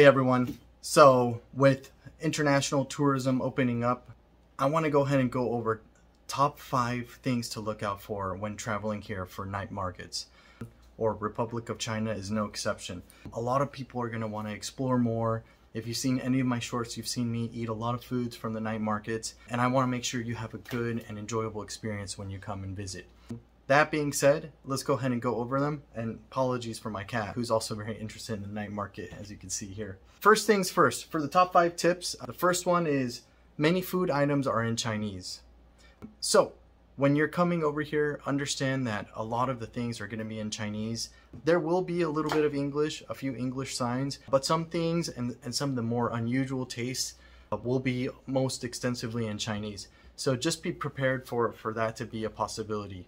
Hey everyone, so with international tourism opening up, I want to go ahead and go over top 5 things to look out for when traveling here for night markets, or Republic of China is no exception. A lot of people are going to want to explore more. If you've seen any of my shorts, you've seen me eat a lot of foods from the night markets, and I want to make sure you have a good and enjoyable experience when you come and visit. That being said, let's go ahead and go over them, and apologies for my cat, who's also very interested in the night market, as you can see here. First things first, for the top 5 tips, the first one is many food items are in Chinese. So when you're coming over here, understand that a lot of the things are going to be in Chinese. There will be a little bit of English, a few English signs, but some things and some of the more unusual tastes will be most extensively in Chinese. So just be prepared for that to be a possibility.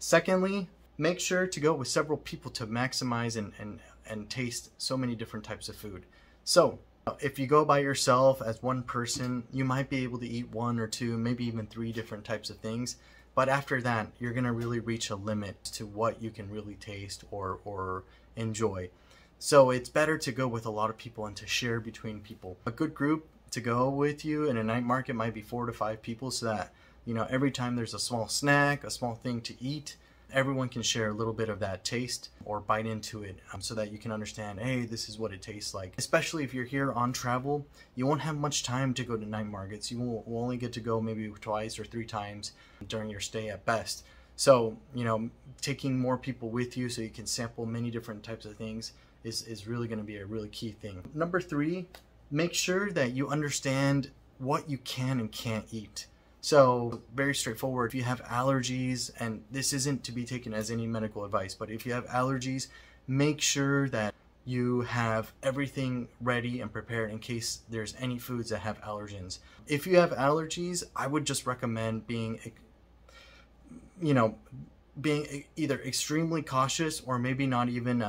Secondly, make sure to go with several people to maximize and taste so many different types of food. So if you go by yourself as one person, you might be able to eat 1 or 2, maybe even 3 different types of things. But after that, you're going to really reach a limit to what you can really taste or enjoy. So it's better to go with a lot of people and to share between people. A good group to go with you in a night market might be 4 to 5 people, so that every time there's a small snack, a small thing to eat, everyone can share a little bit of that taste or bite into it, so that you can understand, hey, this is what it tastes like. Especially if you're here on travel, you won't have much time to go to night markets. You will only get to go maybe 2 or 3 times during your stay at best. So, taking more people with you so you can sample many different types of things is really going to be a really key thing. Number 3, make sure that you understand what you can and can't eat. So very straightforward. If you have allergies, and this isn't to be taken as any medical advice, but if you have allergies, make sure that you have everything ready and prepared in case there's any foods that have allergens. If you have allergies, I would just recommend being either extremely cautious or maybe not even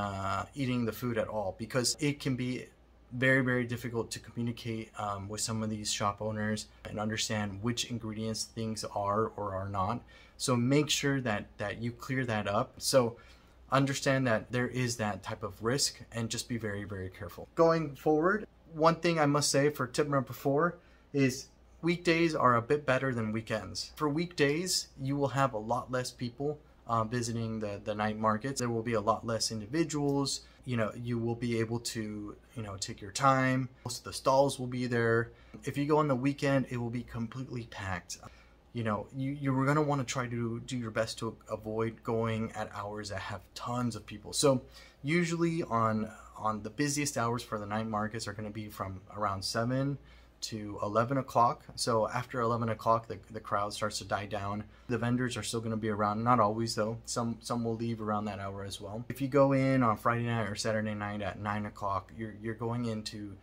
eating the food at all, because it can be very, very difficult to communicate with some of these shop owners and understand which ingredients things are or are not. So make sure that you clear that up. So understand that there is that type of risk, and just be very, very careful. Going forward, one thing I must say for tip number 4 is weekdays are a bit better than weekends. For weekdays, you will have a lot less people visiting the night markets. There will be a lot less individuals. You will be able to, take your time. Most of the stalls will be there. If you go on the weekend, it will be completely packed. You're going to want to try to do your best to avoid going at hours that have tons of people. So usually on the busiest hours for the night markets are going to be from around 7 to 11 o'clock. So after 11 o'clock, the crowd starts to die down. The vendors are still going to be around, not always though. Some will leave around that hour as well. If you go in on Friday night or Saturday night at 9 o'clock, you're going into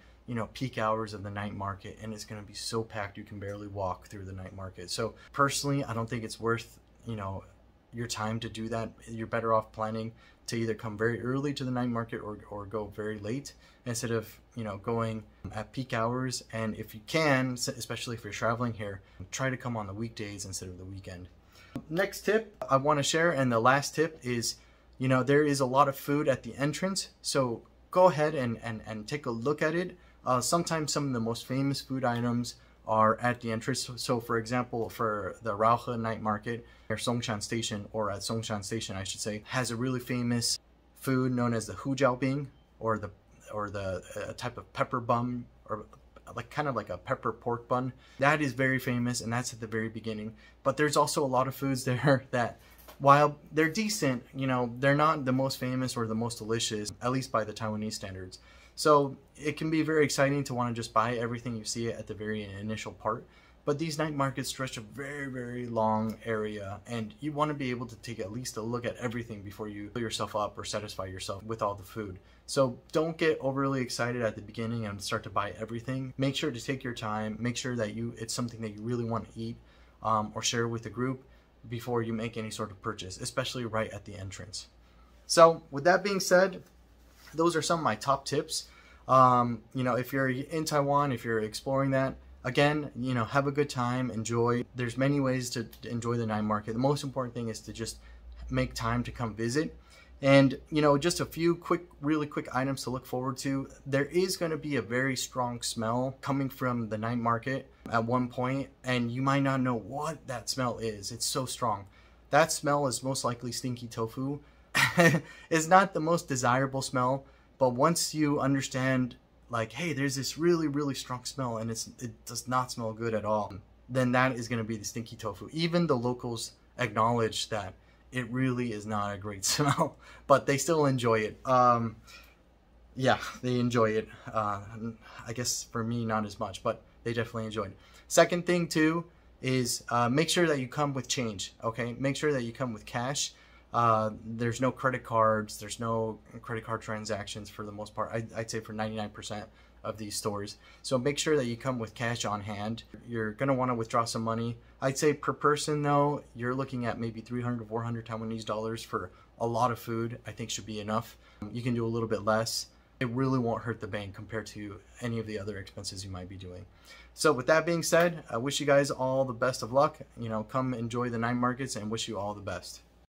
peak hours of the night market, and it's going to be so packed you can barely walk through the night market. So personally, I don't think it's worth your time to do that. You're better off planning to either come very early to the night market or go very late, instead of going at peak hours. And if you can, especially if you're traveling here, try to come on the weekdays instead of the weekend. Next tip I want to share, and the last tip, is there is a lot of food at the entrance, so go ahead and take a look at it. Sometimes some of the most famous food items are at the entrance. So for example, for the Raohe night market near Songshan Station, or at Songshan Station I should say, has a really famous food known as the hujiaobing, or the type of pepper bun, or kind of like a pepper pork bun. That is very famous, and that's at the very beginning. But there's also a lot of foods there that, while they're decent, they're not the most famous or the most delicious, at least by the Taiwanese standards. So it can be very exciting to want to just buy everything you see at the very initial part. But these night markets stretch a very, very long area, and you want to be able to take at least a look at everything before you fill yourself up or satisfy yourself with all the food. So don't get overly excited at the beginning and start to buy everything. Make sure to take your time. Make sure that it's something that you really want to eat or share with the group before you make any sort of purchase, especially right at the entrance. So with that being said, those are some of my top tips. If you're in Taiwan, if you're exploring that, again, have a good time, enjoy. There's many ways to enjoy the night market. The most important thing is to just make time to come visit. And, you know, just a few really quick items to look forward to. There is going to be a very strong smell coming from the night market at one point, and you might not know what that smell is. It's so strong. That smell is most likely stinky tofu. It's not the most desirable smell, but once you understand, like, hey, there's this really, really strong smell and it does not smell good at all, then that is going to be the stinky tofu. Even the locals acknowledge that it really is not a great smell, but they still enjoy it. Yeah, they enjoy it. I guess for me, not as much, but they definitely enjoy it. Second thing too is make sure that you come with change, okay? Make sure that you come with cash. There's no credit cards, there's no credit card transactions for the most part. I'd say for 99% of these stores. So make sure that you come with cash on hand. You're gonna wanna withdraw some money. I'd say per person though, you're looking at maybe 300 to 400 Taiwanese dollars for a lot of food. I think should be enough. You can do a little bit less. It really won't hurt the bank compared to any of the other expenses you might be doing. So with that being said, I wish you guys all the best of luck. You know, come enjoy the night markets and wish you all the best.